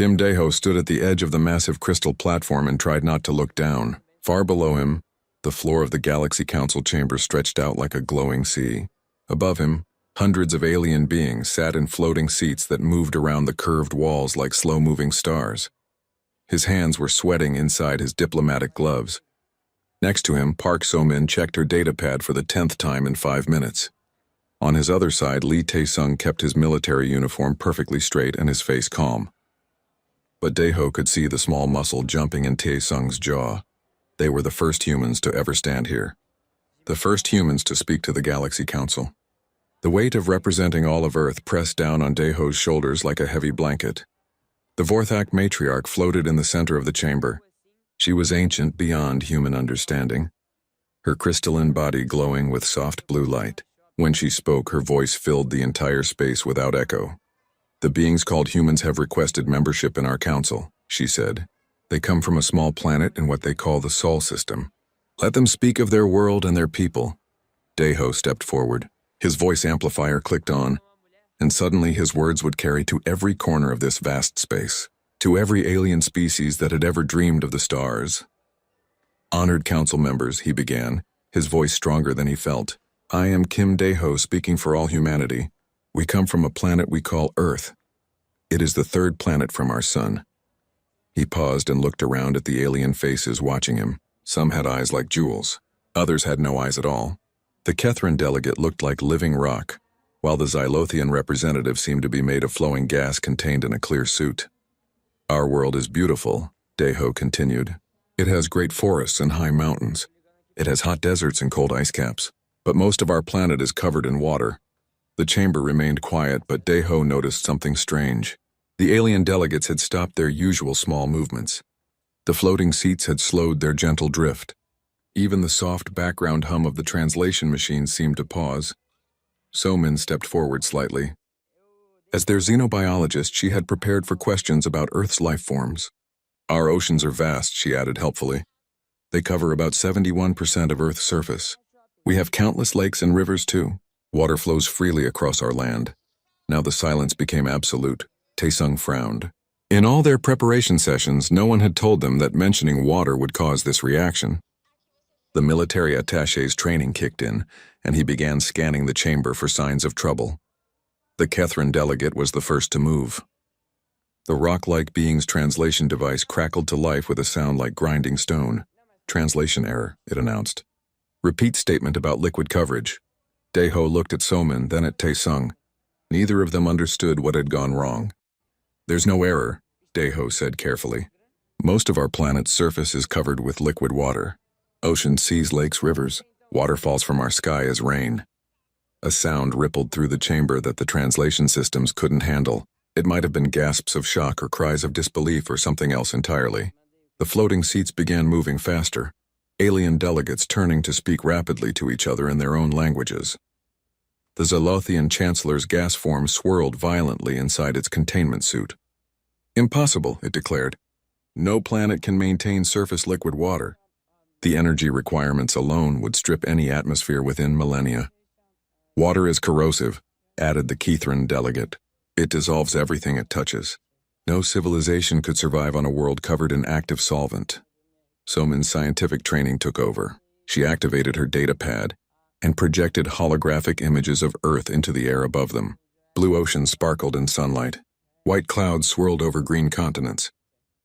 Kim Daeho stood at the edge of the massive crystal platform and tried not to look down. Far below him, the floor of the Galaxy Council chamber stretched out like a glowing sea. Above him, hundreds of alien beings sat in floating seats that moved around the curved walls like slow-moving stars. His hands were sweating inside his diplomatic gloves. Next to him, Park So-min checked her datapad for the 10th time in 5 minutes. On his other side, Lee Tae-sung kept his military uniform perfectly straight and his face calm. But Daeho could see the small muscle jumping in Tae-sung's jaw. They were the first humans to ever stand here. The first humans to speak to the Galaxy Council. The weight of representing all of Earth pressed down on Daeho's shoulders like a heavy blanket. The Vorthak matriarch floated in the center of the chamber. She was ancient beyond human understanding, her crystalline body glowing with soft blue light. When she spoke, her voice filled the entire space without echo. "The beings called humans have requested membership in our council," she said. "They come from a small planet in what they call the Sol system. Let them speak of their world and their people." Daeho stepped forward. His voice amplifier clicked on, and suddenly his words would carry to every corner of this vast space, to every alien species that had ever dreamed of the stars. "Honored council members," he began, his voice stronger than he felt. "I am Kim Daeho speaking for all humanity. We come from a planet we call Earth. It is the third planet from our sun." He paused and looked around at the alien faces watching him. Some had eyes like jewels. Others had no eyes at all. The Kethran delegate looked like living rock, while the Xylothian representative seemed to be made of flowing gas contained in a clear suit. "Our world is beautiful," Daeho continued. "It has great forests and high mountains. It has hot deserts and cold ice caps. But most of our planet is covered in water." The chamber remained quiet, but Daeho noticed something strange. The alien delegates had stopped their usual small movements. The floating seats had slowed their gentle drift. Even the soft background hum of the translation machine seemed to pause. So-min stepped forward slightly. As their xenobiologist, she had prepared for questions about Earth's life forms. "Our oceans are vast," she added helpfully. "They cover about 71% of Earth's surface. We have countless lakes and rivers too. Water flows freely across our land." Now the silence became absolute. Tae-sung frowned. In all their preparation sessions, no one had told them that mentioning water would cause this reaction. The military attaché's training kicked in, and he began scanning the chamber for signs of trouble. The Kethran delegate was the first to move. The rock-like being's translation device crackled to life with a sound like grinding stone. "Translation error," it announced. "Repeat statement about liquid coverage." Daeho looked at So-min, then at Tae-sung. Neither of them understood what had gone wrong. "There's no error," Daeho said carefully. "Most of our planet's surface is covered with liquid water. Oceans, seas, lakes, rivers. Water falls from our sky as rain." A sound rippled through the chamber that the translation systems couldn't handle. It might have been gasps of shock or cries of disbelief or something else entirely. The floating seats began moving faster, alien delegates turning to speak rapidly to each other in their own languages. The Xylothian Chancellor's gas form swirled violently inside its containment suit. "Impossible," it declared. "No planet can maintain surface liquid water. The energy requirements alone would strip any atmosphere within millennia." "Water is corrosive," added the Kethran delegate. "It dissolves everything it touches. No civilization could survive on a world covered in active solvent." So-min's scientific training took over. She activated her datapad and projected holographic images of Earth into the air above them. Blue oceans sparkled in sunlight. White clouds swirled over green continents.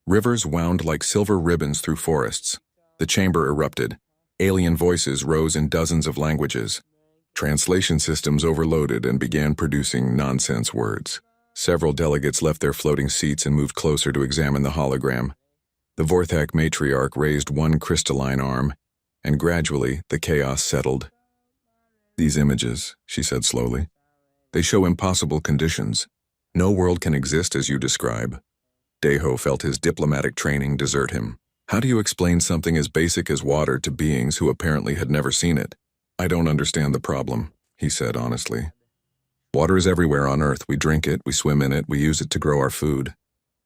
Rivers wound like silver ribbons through forests. The chamber erupted. Alien voices rose in dozens of languages. Translation systems overloaded and began producing nonsense words. Several delegates left their floating seats and moved closer to examine the hologram. The Vorthak matriarch raised one crystalline arm, and gradually the chaos settled. "These images," she said slowly, "they show impossible conditions. No world can exist as you describe." Daeho felt his diplomatic training desert him. How do you explain something as basic as water to beings who apparently had never seen it? "I don't understand the problem," he said honestly. "Water is everywhere on Earth. We drink it, we swim in it, we use it to grow our food."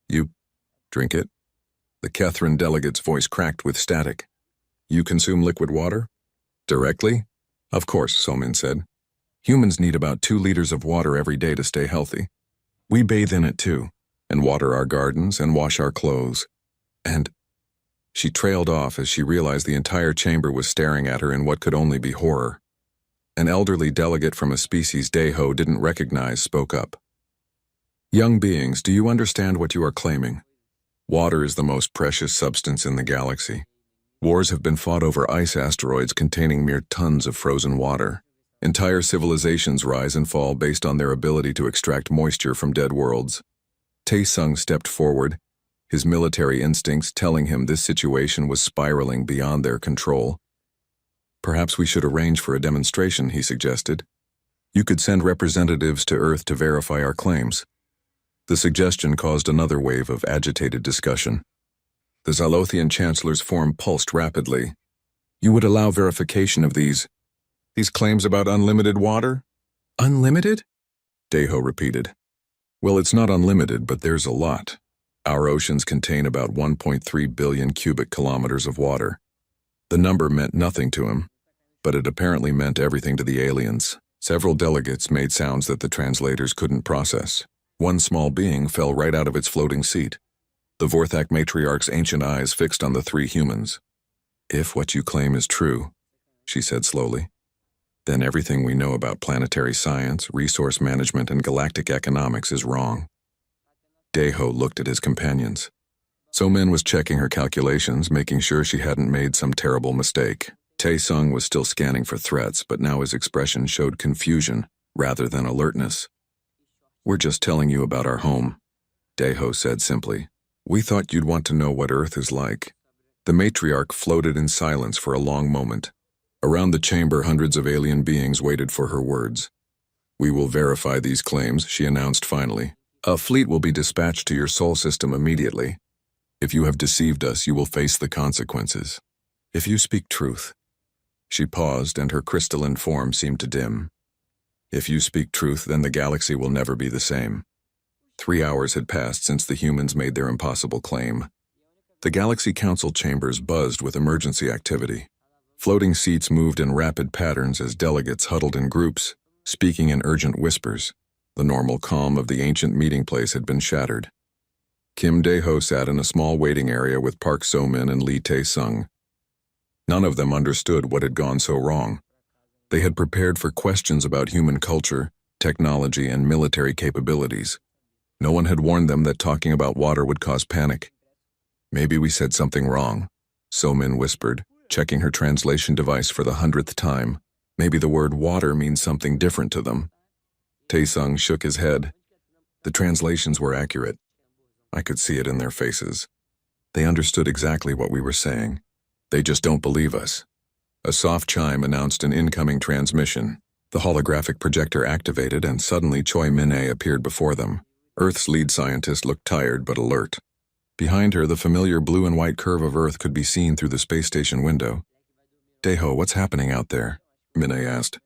"You drink it?" The Kethran delegate's voice cracked with static. "You consume liquid water?" "Directly?" "Of course," So-min said. "Humans need about 2 liters of water every day to stay healthy. We bathe in it too. and water our gardens, and wash our clothes. And she trailed off as she realized the entire chamber was staring at her in what could only be horror. An elderly delegate from a species Deho didn't recognize spoke up. "Young beings, do you understand what you are claiming? Water is the most precious substance in the galaxy. Wars have been fought over ice asteroids containing mere tons of frozen water. Entire civilizations rise and fall based on their ability to extract moisture from dead worlds." Tae-sung stepped forward, his military instincts telling him this situation was spiraling beyond their control. "Perhaps we should arrange for a demonstration," he suggested. "You could send representatives to Earth to verify our claims." The suggestion caused another wave of agitated discussion. The Zalothian Chancellor's form pulsed rapidly. "You would allow verification of these claims about unlimited water?" "Unlimited?" Deho repeated. "Well, it's not unlimited, but there's a lot. Our oceans contain about 1.3 billion cubic kilometers of water." The number meant nothing to him, but it apparently meant everything to the aliens. Several delegates made sounds that the translators couldn't process. One small being fell right out of its floating seat. The Vorthak matriarch's ancient eyes fixed on the three humans. "If what you claim is true," she said slowly, "then everything we know about planetary science, resource management, and galactic economics is wrong." Deho looked at his companions. So-Min was checking her calculations, making sure she hadn't made some terrible mistake. Tae-sung was still scanning for threats, but now his expression showed confusion rather than alertness. "We're just telling you about our home," Deho said simply. "We thought you'd want to know what Earth is like." The matriarch floated in silence for a long moment. Around the chamber, hundreds of alien beings waited for her words. "We will verify these claims," she announced finally. "A fleet will be dispatched to your sol system immediately. If you have deceived us, you will face the consequences. If you speak truth." She paused, and her crystalline form seemed to dim. "If you speak truth, then the galaxy will never be the same." 3 hours had passed since the humans made their impossible claim. The Galaxy Council chambers buzzed with emergency activity. Floating seats moved in rapid patterns as delegates huddled in groups, speaking in urgent whispers. The normal calm of the ancient meeting place had been shattered. Kim Dae-ho sat in a small waiting area with Park So-min and Lee Tae-sung. None of them understood what had gone so wrong. They had prepared for questions about human culture, technology, and military capabilities. No one had warned them that talking about water would cause panic. "Maybe we said something wrong," So-min whispered, checking her translation device for the 100th time. "Maybe the word water means something different to them." Tae-sung shook his head. The translations were accurate. I could see it in their faces. They understood exactly what we were saying. They just don't believe us. A soft chime announced an incoming transmission. The holographic projector activated, and suddenly Choi Min-ae appeared before them. Earth's lead scientist looked tired but alert. Behind her, the familiar blue and white curve of Earth could be seen through the space station window. "Deho, what's happening out there?" Min-ae asked.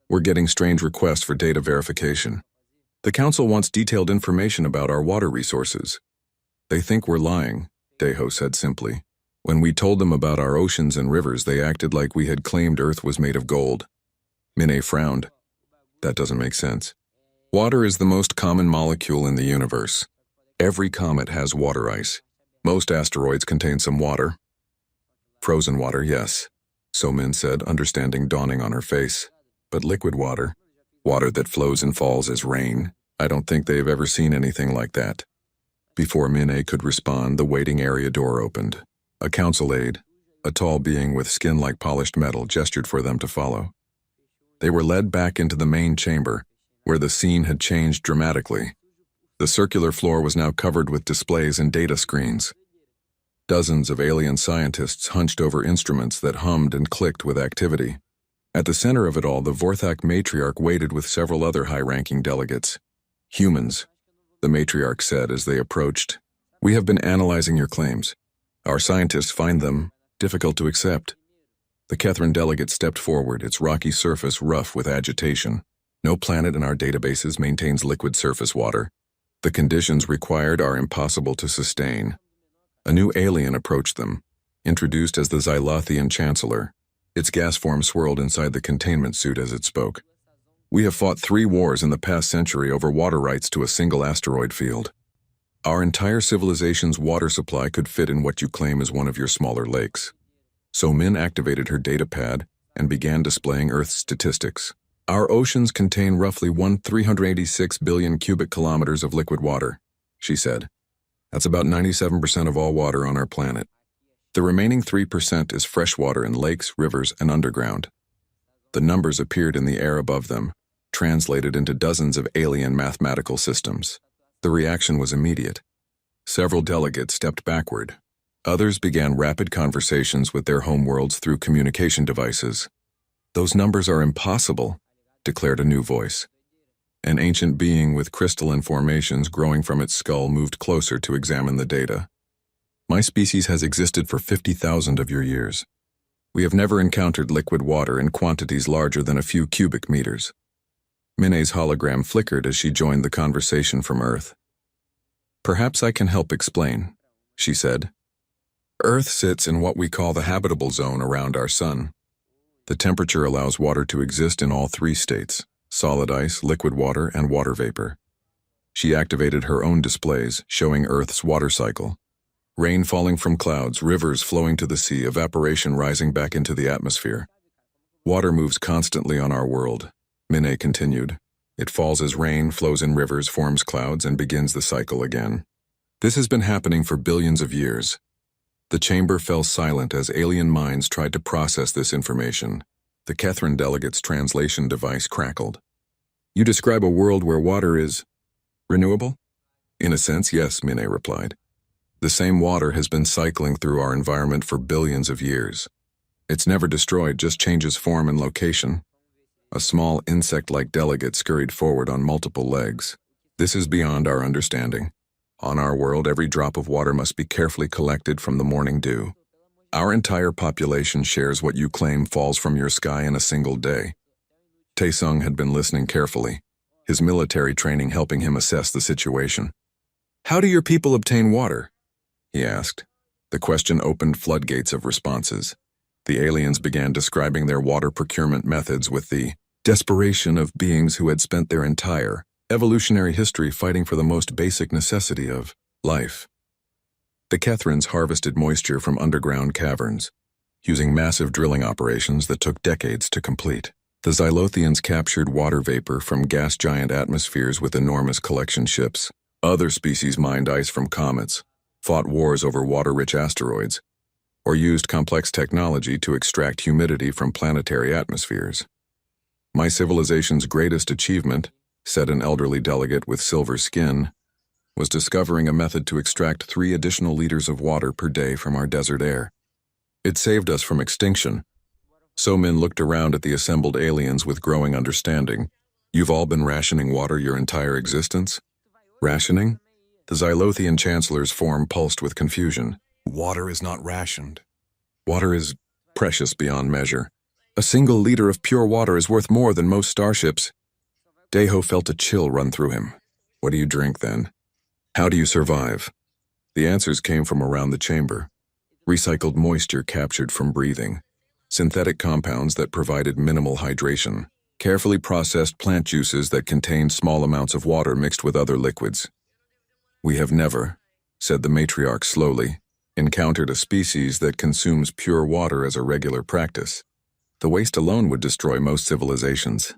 "We're getting strange requests for data verification. The Council wants detailed information about our water resources." "They think we're lying," Deho said simply. "When we told them about our oceans and rivers, they acted like we had claimed Earth was made of gold." Min-ae frowned. "That doesn't make sense. Water is the most common molecule in the universe. Every comet has water ice. Most asteroids contain some water." "Frozen water, yes," So-min said, understanding dawning on her face. "But liquid water, water that flows and falls as rain, I don't think they've ever seen anything like that." Before Min-ae could respond, the waiting area door opened. A council aide, a tall being with skin like polished metal, gestured for them to follow. They were led back into the main chamber, where the scene had changed dramatically. The circular floor was now covered with displays and data screens. Dozens of alien scientists hunched over instruments that hummed and clicked with activity. At the center of it all, the Vorthak matriarch waited with several other high-ranking delegates. "Humans," the matriarch said as they approached. "We have been analyzing your claims. Our scientists find them difficult to accept." The Kethran delegate stepped forward, its rocky surface rough with agitation. "No planet in our databases maintains liquid surface water. The conditions required are impossible to sustain." A new alien approached them, introduced as the Zalothian Chancellor. Its gas form swirled inside the containment suit as it spoke. "We have fought 3 wars in the past century over water rights to a single asteroid field. Our entire civilization's water supply could fit in what you claim is one of your smaller lakes. So Min activated her data pad and began displaying Earth's statistics. Our oceans contain roughly 386 billion cubic kilometers of liquid water, she said. That's about 97% of all water on our planet. The remaining 3% is fresh water in lakes, rivers, and underground. The numbers appeared in the air above them, translated into dozens of alien mathematical systems. The reaction was immediate. Several delegates stepped backward. Others began rapid conversations with their homeworlds through communication devices. Those numbers are impossible, declared a new voice. An ancient being with crystalline formations growing from its skull moved closer to examine the data. My species has existed for 50,000 of your years. We have never encountered liquid water in quantities larger than a few cubic meters. Minnie's hologram flickered as she joined the conversation from Earth. Perhaps I can help explain, she said. Earth sits in what we call the habitable zone around our sun. The temperature allows water to exist in all three states: solid ice, liquid water, and water vapor. She activated her own displays, showing Earth's water cycle. Rain falling from clouds, rivers flowing to the sea, evaporation rising back into the atmosphere. Water moves constantly on our world, Minnie continued. It falls as rain, flows in rivers, forms clouds, and begins the cycle again. This has been happening for billions of years. The chamber fell silent as alien minds tried to process this information. The Catherine delegate's translation device crackled. You describe a world where water is renewable? In a sense, yes, Minnie replied. The same water has been cycling through our environment for billions of years. It's never destroyed, just changes form and location. A small insect-like delegate scurried forward on multiple legs. This is beyond our understanding. On our world, every drop of water must be carefully collected from the morning dew. Our entire population shares what you claim falls from your sky in a single day. Taesung had been listening carefully, his military training helping him assess the situation. How do your people obtain water? He asked. The question opened floodgates of responses. The aliens began describing their water procurement methods with the desperation of beings who had spent their entire evolutionary history fighting for the most basic necessity of life. The Catherines harvested moisture from underground caverns, using massive drilling operations that took decades to complete. The Xylothians captured water vapor from gas giant atmospheres with enormous collection ships. Other species mined ice from comets, fought wars over water-rich asteroids, or used complex technology to extract humidity from planetary atmospheres. My civilization's greatest achievement, said an elderly delegate with silver skin, was discovering a method to extract 3 additional liters of water per day from our desert air. It saved us from extinction. So-Min looked around at the assembled aliens with growing understanding. You've all been rationing water your entire existence? Rationing? The Xylothian chancellor's form pulsed with confusion. Water is not rationed. Water is precious beyond measure. A single liter of pure water is worth more than most starships. Daeho felt a chill run through him. What do you drink then? How do you survive? The answers came from around the chamber. Recycled moisture captured from breathing. Synthetic compounds that provided minimal hydration. Carefully processed plant juices that contained small amounts of water mixed with other liquids. We have never, said the matriarch slowly, encountered a species that consumes pure water as a regular practice. The waste alone would destroy most civilizations.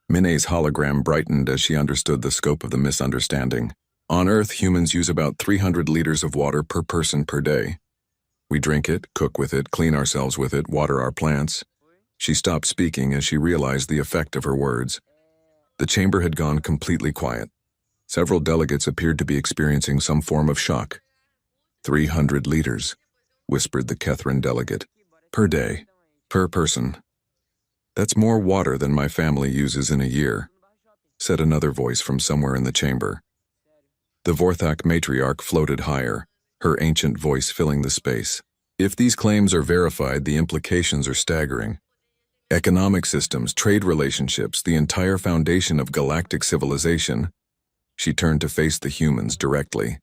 Minnie's hologram brightened as she understood the scope of the misunderstanding. On Earth, humans use about 300 liters of water per person per day. We drink it, cook with it, clean ourselves with it, water our plants. She stopped speaking as she realized the effect of her words. The chamber had gone completely quiet. Several delegates appeared to be experiencing some form of shock. 300 liters, whispered the Catherine delegate. Per day, per person. That's more water than my family uses in a year, said another voice from somewhere in the chamber. The Vorthak matriarch floated higher, her ancient voice filling the space. If these claims are verified, the implications are staggering. Economic systems, trade relationships, the entire foundation of galactic civilization. She turned to face the humans directly.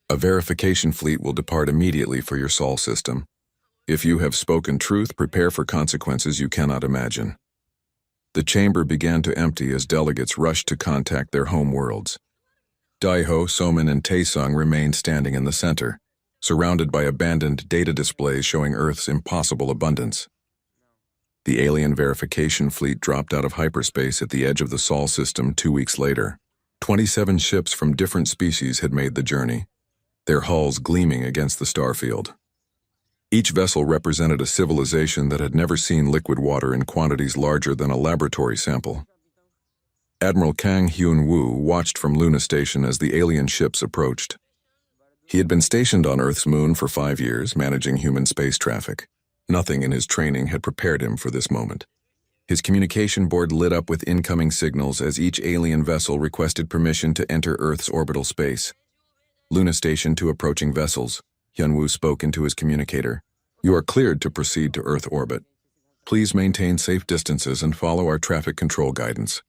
A verification fleet will depart immediately for your Sol system. If you have spoken truth, prepare for consequences you cannot imagine. The chamber began to empty as delegates rushed to contact their home worlds. Daiho, Somin, and Taesung remained standing in the center, surrounded by abandoned data displays showing Earth's impossible abundance. The alien verification fleet dropped out of hyperspace at the edge of the Sol system 2 weeks later. 27 ships from different species had made the journey, their hulls gleaming against the starfield. Each vessel represented a civilization that had never seen liquid water in quantities larger than a laboratory sample. Admiral Kang Hyun-woo watched from Luna Station as the alien ships approached. He had been stationed on Earth's moon for 5 years, managing human space traffic. Nothing in his training had prepared him for this moment. His communication board lit up with incoming signals as each alien vessel requested permission to enter Earth's orbital space. Luna Station to approaching vessels. Hyun-woo spoke into his communicator. You are cleared to proceed to Earth orbit. Please maintain safe distances and follow our traffic control guidance.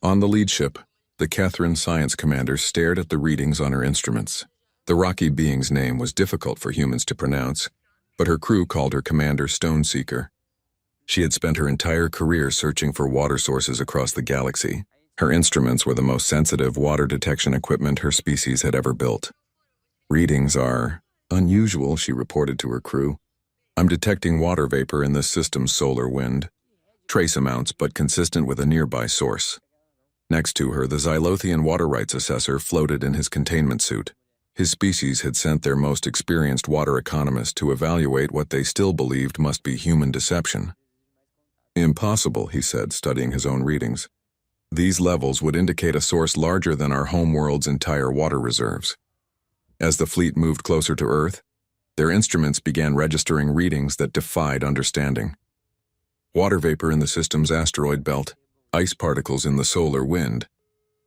On the lead ship, the Catherine Science Commander stared at the readings on her instruments. The rocky being's name was difficult for humans to pronounce, but her crew called her Commander Stoneseeker. She had spent her entire career searching for water sources across the galaxy. Her instruments were the most sensitive water detection equipment her species had ever built. Readings are unusual, she reported to her crew. I'm detecting water vapor in this system's solar wind. Trace amounts, but consistent with a nearby source. Next to her, the Xylothian water rights assessor floated in his containment suit. His species had sent their most experienced water economist to evaluate what they still believed must be human deception. Impossible, he said, studying his own readings. These levels would indicate a source larger than our homeworld's entire water reserves. As the fleet moved closer to Earth, their instruments began registering readings that defied understanding. Water vapor in the system's asteroid belt, ice particles in the solar wind,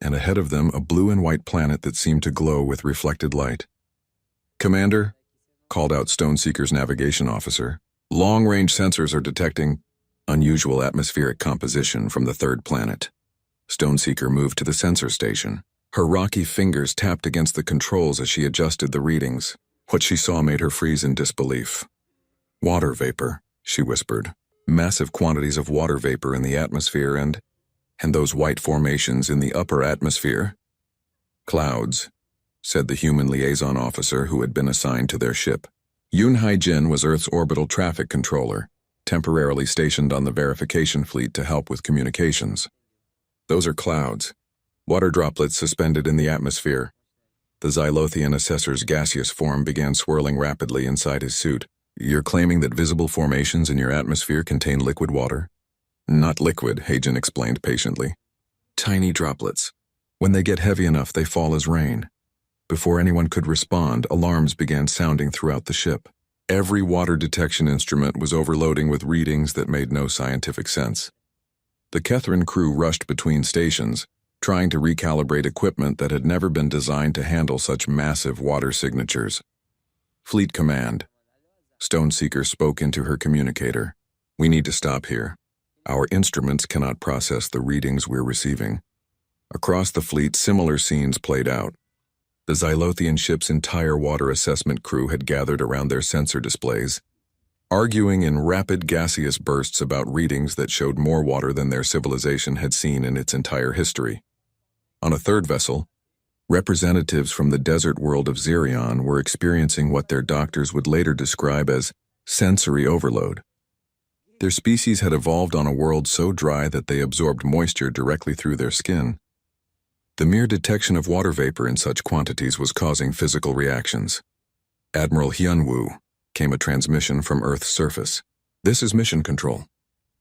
and ahead of them a blue and white planet that seemed to glow with reflected light. Commander, called out Stoneseeker's navigation officer, long-range sensors are detecting unusual atmospheric composition from the third planet. Stoneseeker moved to the sensor station. Her rocky fingers tapped against the controls as she adjusted the readings. What she saw made her freeze in disbelief. Water vapor, she whispered. Massive quantities of water vapor in the atmosphere and those white formations in the upper atmosphere. Clouds, said the human liaison officer who had been assigned to their ship. Yoon Hae-jin was Earth's orbital traffic controller, temporarily stationed on the verification fleet to help with communications. Those are clouds, water droplets suspended in the atmosphere. The Xylothian assessor's gaseous form began swirling rapidly inside his suit. You're claiming that visible formations in your atmosphere contain liquid water? Not liquid, Hae-jin explained patiently. Tiny droplets. When they get heavy enough, they fall as rain. Before anyone could respond, alarms began sounding throughout the ship. Every water detection instrument was overloading with readings that made no scientific sense. The Catherine crew rushed between stations, trying to recalibrate equipment that had never been designed to handle such massive water signatures. Fleet Command. Stoneseeker spoke into her communicator. We need to stop here. Our instruments cannot process the readings we're receiving. Across the fleet, similar scenes played out. The Xylothian ship's entire water assessment crew had gathered around their sensor displays, arguing in rapid gaseous bursts about readings that showed more water than their civilization had seen in its entire history. On a third vessel, representatives from the desert world of Xerion were experiencing what their doctors would later describe as sensory overload. Their species had evolved on a world so dry that they absorbed moisture directly through their skin. The mere detection of water vapor in such quantities was causing physical reactions. Admiral Hyun-woo, came a transmission from Earth's surface. This is mission control.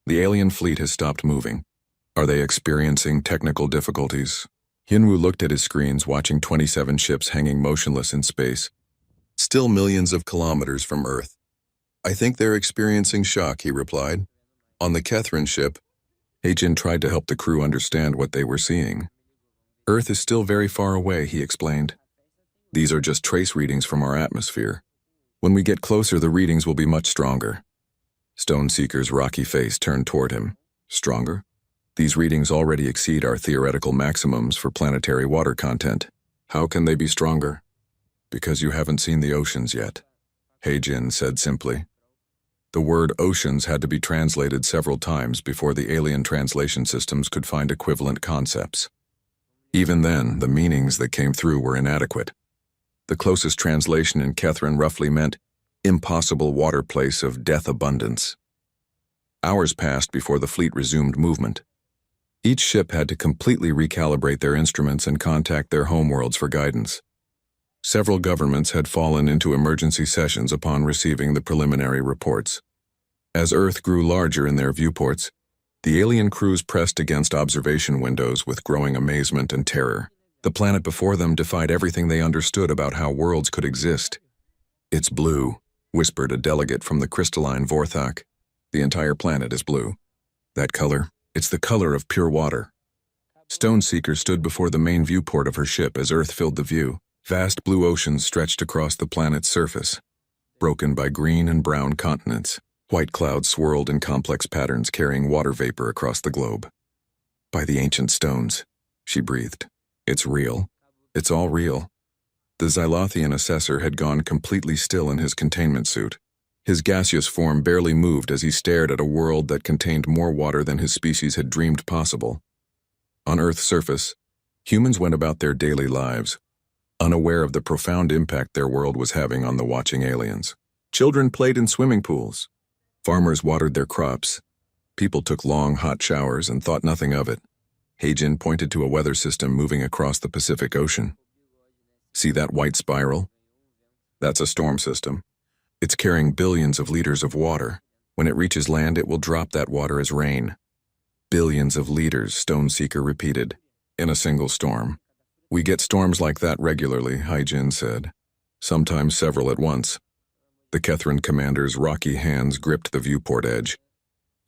The alien fleet has stopped moving. Are they experiencing technical difficulties? Hyun-woo looked at his screens, watching 27 ships hanging motionless in space, still millions of kilometers from Earth. I think they're experiencing shock, he replied. On the Catherine ship, Hae-jin tried to help the crew understand what they were seeing. Earth is still very far away, he explained. These are just trace readings from our atmosphere. When we get closer, the readings will be much stronger. Stoneseeker's rocky face turned toward him. Stronger? These readings already exceed our theoretical maximums for planetary water content. How can they be stronger? Because you haven't seen the oceans yet, Hae-jin said simply. The word oceans had to be translated several times before the alien translation systems could find equivalent concepts. Even then, the meanings that came through were inadequate. The closest translation in Kethran roughly meant impossible water place of death abundance. Hours passed before the fleet resumed movement. Each ship had to completely recalibrate their instruments and contact their homeworlds for guidance. Several governments had fallen into emergency sessions upon receiving the preliminary reports. As Earth grew larger in their viewports, the alien crews pressed against observation windows with growing amazement and terror. The planet before them defied everything they understood about how worlds could exist. "It's blue," whispered a delegate from the crystalline Vorthak. "The entire planet is blue. That color, it's the color of pure water." Stoneseeker stood before the main viewport of her ship as Earth filled the view. Vast blue oceans stretched across the planet's surface, broken by green and brown continents. White clouds swirled in complex patterns carrying water vapor across the globe. "By the ancient stones," she breathed. "It's real. It's all real." The Xylothian assessor had gone completely still in his containment suit. His gaseous form barely moved as he stared at a world that contained more water than his species had dreamed possible. On Earth's surface, humans went about their daily lives, unaware of the profound impact their world was having on the watching aliens. Children played in swimming pools. Farmers watered their crops. People took long, hot showers and thought nothing of it. Heijin pointed to a weather system moving across the Pacific Ocean. "See that white spiral? That's a storm system. It's carrying billions of liters of water. When it reaches land, it will drop that water as rain." "Billions of liters," Stoneseeker repeated, "in a single storm." "We get storms like that regularly," Heijin said. "Sometimes several at once." The Kethran commander's rocky hands gripped the viewport edge.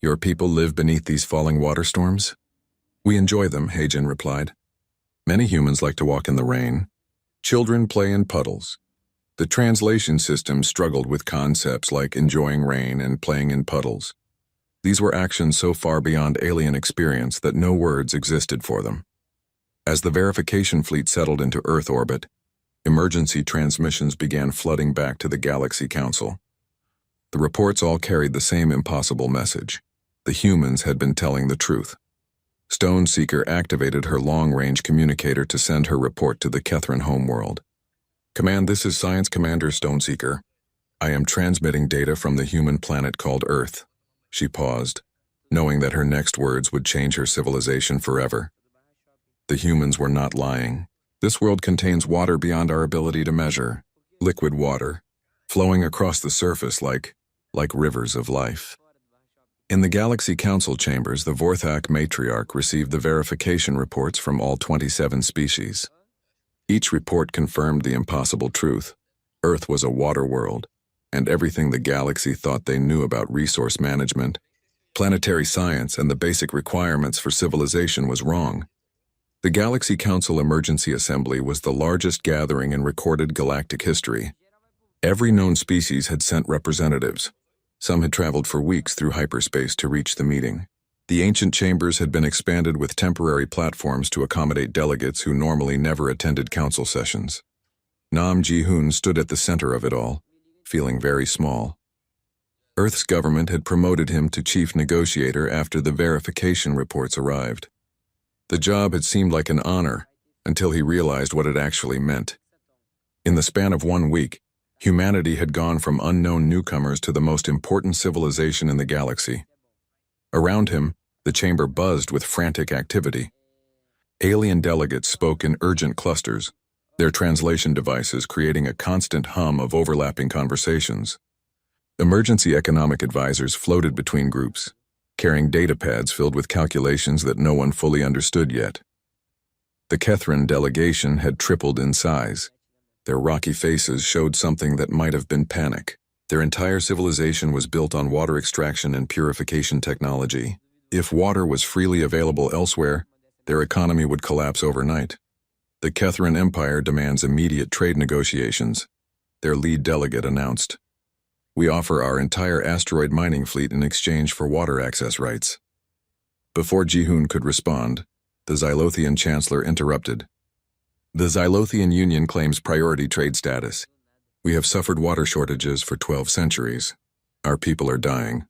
"Your people live beneath these falling water storms?" "We enjoy them," Heijin replied. "Many humans like to walk in the rain. Children play in puddles." The translation system struggled with concepts like enjoying rain and playing in puddles. These were actions so far beyond alien experience that no words existed for them. As the verification fleet settled into Earth orbit, emergency transmissions began flooding back to the Galaxy Council. The reports all carried the same impossible message. The humans had been telling the truth. Stoneseeker activated her long-range communicator to send her report to the Kethran homeworld. "Command, this is Science Commander Stoneseeker. I am transmitting data from the human planet called Earth." She paused, knowing that her next words would change her civilization forever. The humans were not lying. "This world contains water beyond our ability to measure. Liquid water, flowing across the surface like rivers of life." In the Galaxy Council chambers, the Vorthak matriarch received the verification reports from all 27 species. Each report confirmed the impossible truth. Earth was a water world, and everything the galaxy thought they knew about resource management, planetary science, and the basic requirements for civilization was wrong. The Galaxy Council Emergency Assembly was the largest gathering in recorded galactic history. Every known species had sent representatives. Some had traveled for weeks through hyperspace to reach the meeting. The ancient chambers had been expanded with temporary platforms to accommodate delegates who normally never attended council sessions. Nam Ji-hoon stood at the center of it all, feeling very small. Earth's government had promoted him to chief negotiator after the verification reports arrived. The job had seemed like an honor until he realized what it actually meant. In the span of 1 week, humanity had gone from unknown newcomers to the most important civilization in the galaxy. Around him, the chamber buzzed with frantic activity. Alien delegates spoke in urgent clusters, their translation devices creating a constant hum of overlapping conversations. Emergency economic advisors floated between groups, carrying datapads filled with calculations that no one fully understood yet. The Kethran delegation had tripled in size. Their rocky faces showed something that might have been panic. Their entire civilization was built on water extraction and purification technology. If water was freely available elsewhere, their economy would collapse overnight. "The Kethran Empire demands immediate trade negotiations," their lead delegate announced. "We offer our entire asteroid mining fleet in exchange for water access rights." Before Ji-hoon could respond, the Xylothian chancellor interrupted. "The Xylothian Union claims priority trade status. We have suffered water shortages for 12 centuries. Our people are dying.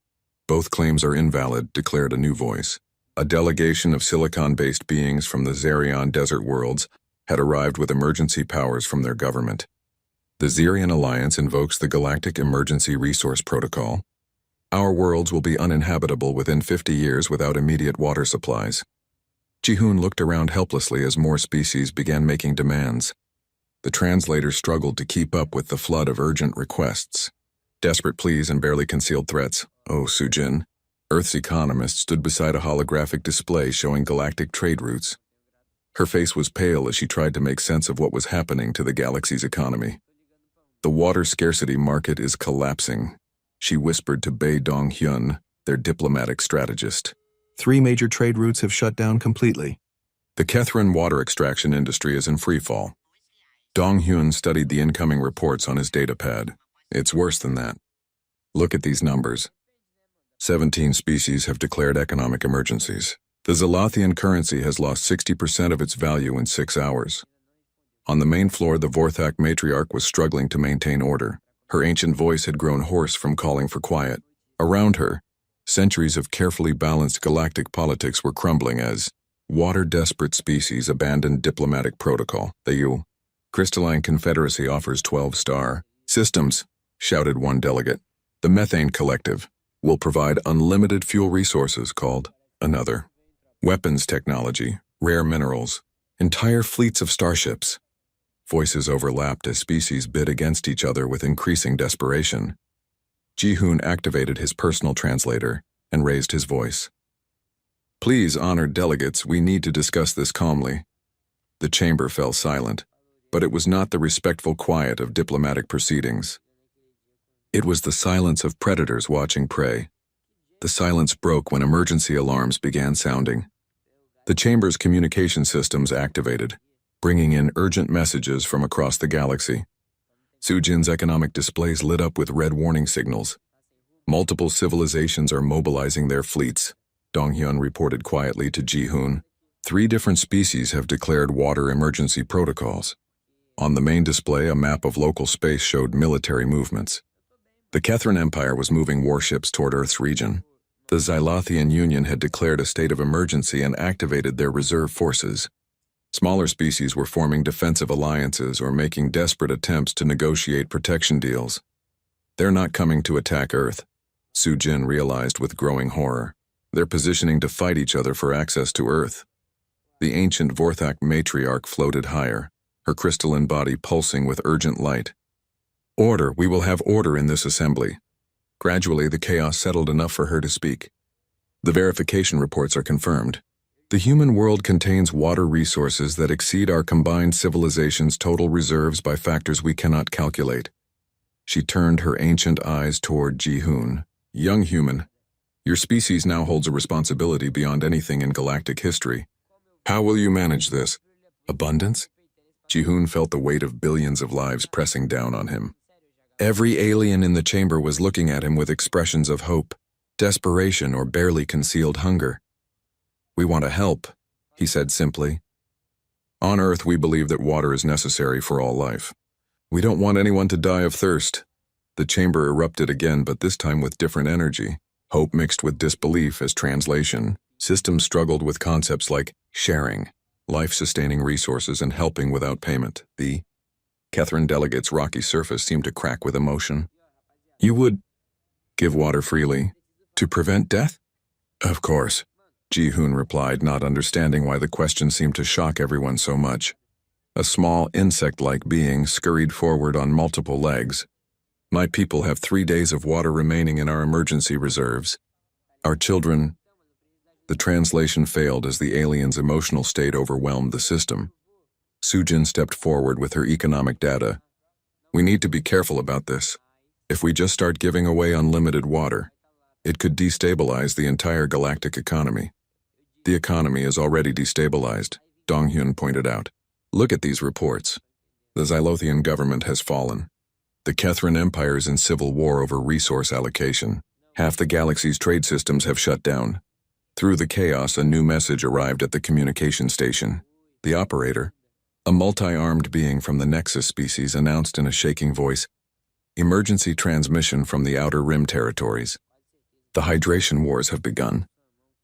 Both claims are invalid," declared a new voice. A delegation of silicon-based beings from the Zerion desert worlds had arrived with emergency powers from their government. The Zerion Alliance invokes the Galactic Emergency Resource Protocol. Our worlds will be uninhabitable within 50 years without immediate water supplies. Ji-hoon looked around helplessly as more species began making demands. The translator struggled to keep up with the flood of urgent requests. Desperate pleas and barely concealed threats. Oh, Sujin. Earth's economist stood beside a holographic display showing galactic trade routes. Her face was pale as she tried to make sense of what was happening to the galaxy's economy. The water scarcity market is collapsing, she whispered to Bae Dong-hyun, their diplomatic strategist. 3 major trade routes have shut down completely. The Kethrin water extraction industry is in freefall. Dong-hyun studied the incoming reports on his datapad. It's worse than that. Look at these numbers. 17 species have declared economic emergencies. The Zalothian currency has lost 60% of its value in 6 hours. On the main floor, the Vorthak matriarch was struggling to maintain order. Her ancient voice had grown hoarse from calling for quiet. Around her, centuries of carefully balanced galactic politics were crumbling as water-desperate species abandoned diplomatic protocol. The Crystalline Confederacy offers 12-star systems, shouted one delegate. The Methane Collective will provide unlimited fuel resources called another. Weapons technology, rare minerals, entire fleets of starships. Voices overlapped as species bid against each other with increasing desperation. Ji-hoon activated his personal translator and raised his voice. Please, honored delegates, we need to discuss this calmly. The chamber fell silent, but it was not the respectful quiet of diplomatic proceedings. It was the silence of predators watching prey. The silence broke when emergency alarms began sounding. The chamber's communication systems activated, bringing in urgent messages from across the galaxy. Sujin's economic displays lit up with red warning signals. Multiple civilizations are mobilizing their fleets, Dong-hyun reported quietly to Ji-hoon. 3 different species have declared water emergency protocols. On the main display, a map of local space showed military movements. The Kethrin Empire was moving warships toward Earth's region. The Zalothian Union had declared a state of emergency and activated their reserve forces. Smaller species were forming defensive alliances or making desperate attempts to negotiate protection deals. They're not coming to attack Earth, Sujin realized with growing horror. They're positioning to fight each other for access to Earth. The ancient Vorthak matriarch floated higher, her crystalline body pulsing with urgent light. Order, we will have order in this assembly. Gradually, the chaos settled enough for her to speak. The verification reports are confirmed. The human world contains water resources that exceed our combined civilization's total reserves by factors we cannot calculate. She turned her ancient eyes toward Ji-hoon. Young human, your species now holds a responsibility beyond anything in galactic history. How will you manage this? Abundance? Ji-hoon felt the weight of billions of lives pressing down on him. Every alien in the chamber was looking at him with expressions of hope, desperation, or barely concealed hunger. We want to help, he said simply. On Earth, we believe that water is necessary for all life. We don't want anyone to die of thirst. The chamber erupted again, but this time with different energy. Hope mixed with disbelief as translation. Systems struggled with concepts like sharing, life-sustaining resources, and helping without payment. The Kethrin delegate's rocky surface seemed to crack with emotion. You would give water freely to prevent death? Of course, Ji-hoon replied, not understanding why the question seemed to shock everyone so much. A small insect-like being scurried forward on multiple legs. My people have 3 days of water remaining in our emergency reserves. Our children... The translation failed as the alien's emotional state overwhelmed the system. Sujin stepped forward with her economic data. We need to be careful about this. If we just start giving away unlimited water, it could destabilize the entire galactic economy. The economy is already destabilized, Dong-hyun pointed out. Look at these reports. The Zalothian government has fallen. The Kethrin Empire is in civil war over resource allocation. Half the galaxy's trade systems have shut down. Through the chaos, a new message arrived at the communication station. The operator, a multi-armed being from the Nexus species, announced in a shaking voice, emergency transmission from the Outer Rim territories. The hydration wars have begun.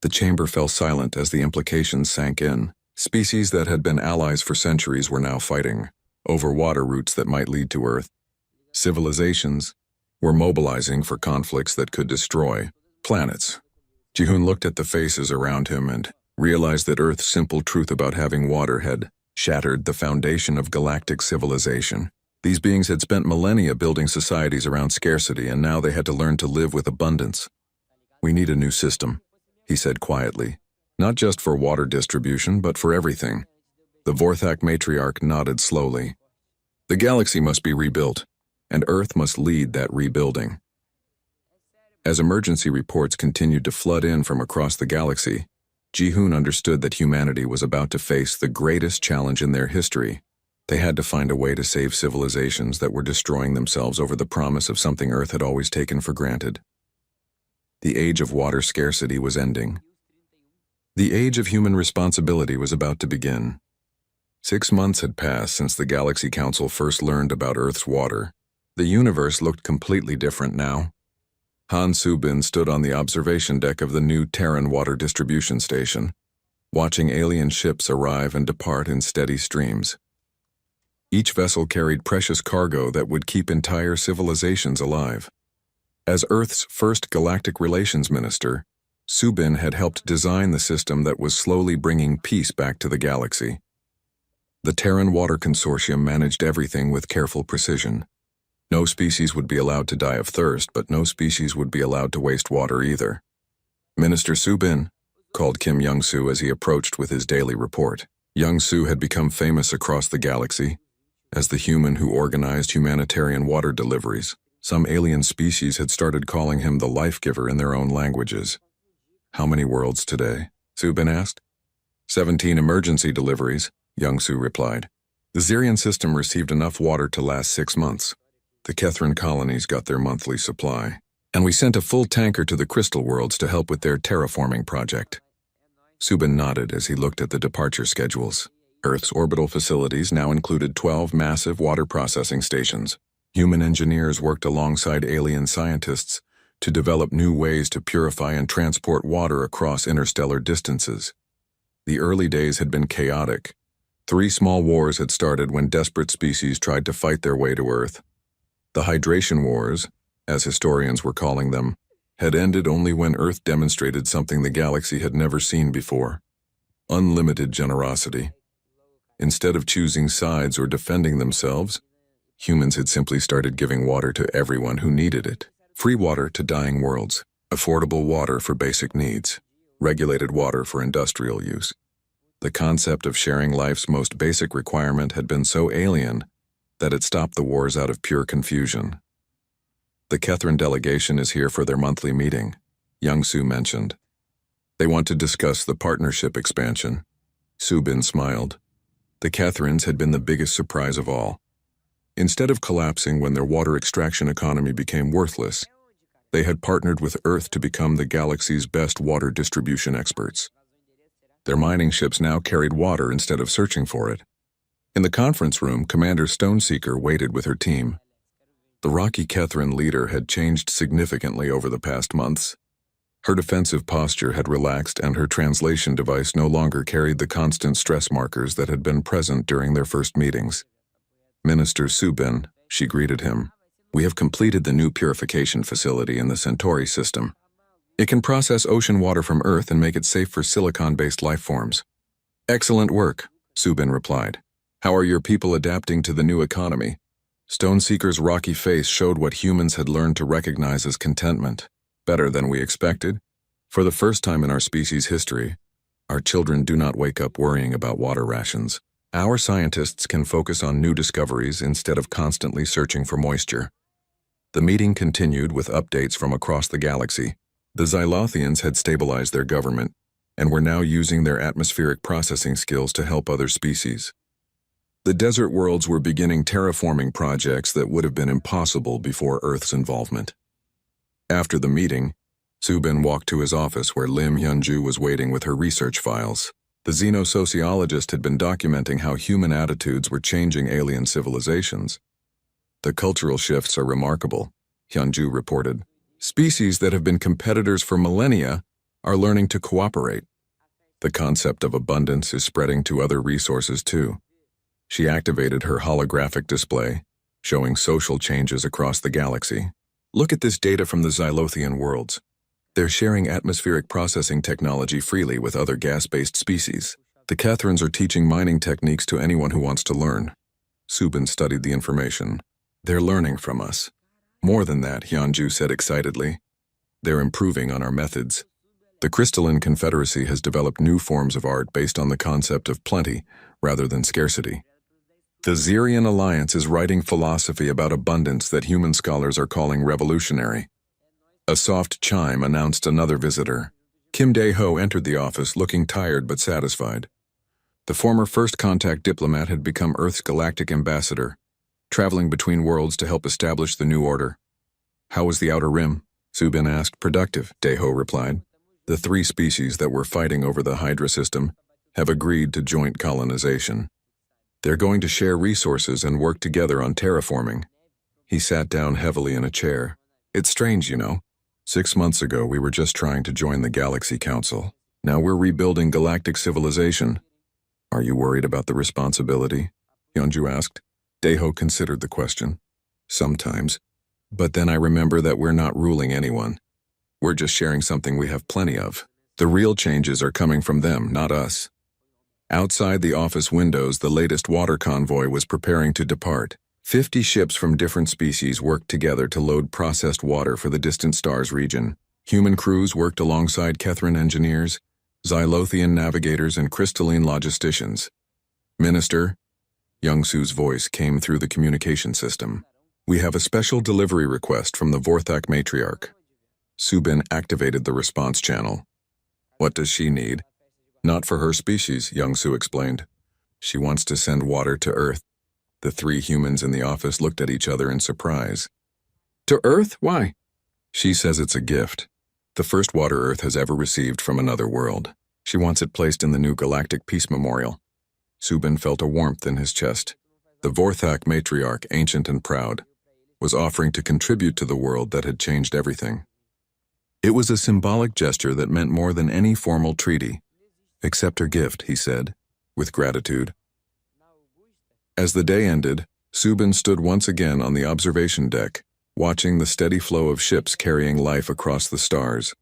The chamber fell silent as the implications sank in. Species that had been allies for centuries were now fighting over water routes that might lead to Earth. Civilizations were mobilizing for conflicts that could destroy planets. Ji-hoon looked at the faces around him and realized that Earth's simple truth about having water had shattered the foundation of galactic civilization. These beings had spent millennia building societies around scarcity, and now they had to learn to live with abundance. "We need a new system," he said quietly. "Not just for water distribution, but for everything." The Vorthak matriarch nodded slowly. "The galaxy must be rebuilt, and Earth must lead that rebuilding." As emergency reports continued to flood in from across the galaxy, Ji-hoon understood that humanity was about to face the greatest challenge in their history. They had to find a way to save civilizations that were destroying themselves over the promise of something Earth had always taken for granted. The age of water scarcity was ending. The age of human responsibility was about to begin. 6 months had passed since the Galaxy Council first learned about Earth's water. The universe looked completely different now. Han Soo-bin stood on the observation deck of the new Terran water distribution station, watching alien ships arrive and depart in steady streams. Each vessel carried precious cargo that would keep entire civilizations alive. As Earth's first galactic relations minister, Soo-bin had helped design the system that was slowly bringing peace back to the galaxy. The Terran Water Consortium managed everything with careful precision. No species would be allowed to die of thirst, but no species would be allowed to waste water either. "Minister Soo-bin," called Kim Young-soo as he approached with his daily report. Young-soo had become famous across the galaxy as the human who organized humanitarian water deliveries. Some alien species had started calling him the life-giver in their own languages. "How many worlds today?" Soo-bin asked. 17 emergency deliveries, Young-soo replied. The Zirian system received enough water to last 6 months. The Kethran colonies got their monthly supply. And we sent a full tanker to the Crystal Worlds to help with their terraforming project. Soo-bin nodded as he looked at the departure schedules. Earth's orbital facilities now included 12 massive water processing stations. Human engineers worked alongside alien scientists to develop new ways to purify and transport water across interstellar distances. The early days had been chaotic. 3 small wars had started when desperate species tried to fight their way to Earth. The hydration wars, as historians were calling them, had ended only when Earth demonstrated something the galaxy had never seen before: unlimited generosity. Instead of choosing sides or defending themselves, humans had simply started giving water to everyone who needed it. Free water to dying worlds, affordable water for basic needs, regulated water for industrial use. The concept of sharing life's most basic requirement had been so alien that it stopped the wars out of pure confusion. "The Kethran delegation is here for their monthly meeting," Young-soo mentioned. "They want to discuss the partnership expansion." Soo-bin smiled. The Kethrans had been the biggest surprise of all. Instead of collapsing when their water extraction economy became worthless, they had partnered with Earth to become the galaxy's best water distribution experts. Their mining ships now carried water instead of searching for it. In the conference room, Commander Stoneseeker waited with her team. The rocky Kethran leader had changed significantly over the past months. Her defensive posture had relaxed, and her translation device no longer carried the constant stress markers that had been present during their first meetings. "Minister Soo-bin," she greeted him. "We have completed the new purification facility in the Centauri system. It can process ocean water from Earth and make it safe for silicon-based life forms." "Excellent work," Soo-bin replied. "How are your people adapting to the new economy?" Stoneseeker's rocky face showed what humans had learned to recognize as contentment. "Better than we expected. For the first time in our species' history, our children do not wake up worrying about water rations. Our scientists can focus on new discoveries instead of constantly searching for moisture." The meeting continued with updates from across the galaxy. The Xylothians had stabilized their government and were now using their atmospheric processing skills to help other species. The desert worlds were beginning terraforming projects that would have been impossible before Earth's involvement. After the meeting, Soo-bin walked to his office where Lim Hyun-ju was waiting with her research files. The xenosociologist had been documenting how human attitudes were changing alien civilizations. "The cultural shifts are remarkable," Hyun-ju reported. "Species that have been competitors for millennia are learning to cooperate. The concept of abundance is spreading to other resources too. She activated her holographic display, showing social changes across the galaxy. Look at this data from the Xylothian worlds. They're sharing atmospheric processing technology freely with other gas-based species. The Catherines are teaching mining techniques to anyone who wants to learn. Subin studied the information. They're learning from us. More than that, Hyunju said excitedly. They're improving on our methods. The Crystalline Confederacy has developed new forms of art based on the concept of plenty rather than scarcity. The Xerian Alliance is writing philosophy about abundance that human scholars are calling revolutionary. A soft chime announced another visitor. Kim Dae-ho entered the office looking tired but satisfied. The former first contact diplomat had become Earth's galactic ambassador, traveling between worlds to help establish the new order. How was the Outer Rim? Subin asked. Productive, Dae-ho replied. The three species that were fighting over the Hydra system have agreed to joint colonization. They're going to share resources and work together on terraforming. He sat down heavily in a chair. It's strange, you know. 6 months ago, we were just trying to join the Galaxy Council. Now we're rebuilding galactic civilization. Are you worried about the responsibility? Hyunju asked. Dae-ho considered the question. Sometimes. But then I remember that we're not ruling anyone. We're just sharing something we have plenty of. The real changes are coming from them, not us. Outside the office windows, the latest water convoy was preparing to depart. 50 ships from different species worked together to load processed water for the distant stars region. Human crews worked alongside Catherine engineers, Xylothian navigators, and crystalline logisticians. Minister, Young-Su's voice came through the communication system. We have a special delivery request from the Vorthak matriarch. Subin activated the response channel. What does she need? Not for her species, Young-Su explained. She wants to send water to Earth. The three humans in the office looked at each other in surprise. To Earth? Why? She says it's a gift. The first water Earth has ever received from another world. She wants it placed in the new Galactic Peace Memorial. Subin felt a warmth in his chest. The Vorthak matriarch, ancient and proud, was offering to contribute to the world that had changed everything. It was a symbolic gesture that meant more than any formal treaty. Accept her gift, he said, with gratitude. As the day ended, Subin stood once again on the observation deck, watching the steady flow of ships carrying life across the stars.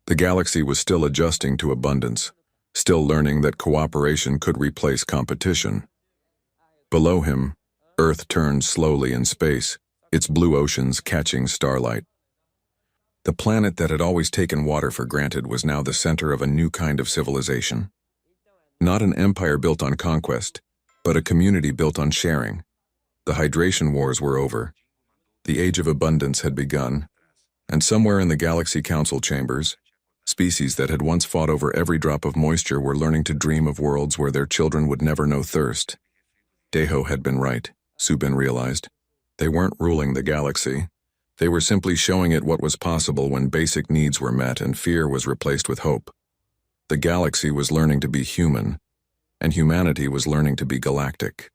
The galaxy was still adjusting to abundance, still learning that cooperation could replace competition. Below him, Earth turned slowly in space, its blue oceans catching starlight. The planet that had always taken water for granted was now the center of a new kind of civilization. Not an empire built on conquest, but a community built on sharing. The hydration wars were over. The age of abundance had begun, and somewhere in the Galaxy Council chambers, species that had once fought over every drop of moisture were learning to dream of worlds where their children would never know thirst. Dae-ho had been right, Subin realized. They weren't ruling the galaxy. They were simply showing it what was possible when basic needs were met and fear was replaced with hope. The galaxy was learning to be human, and humanity was learning to be galactic.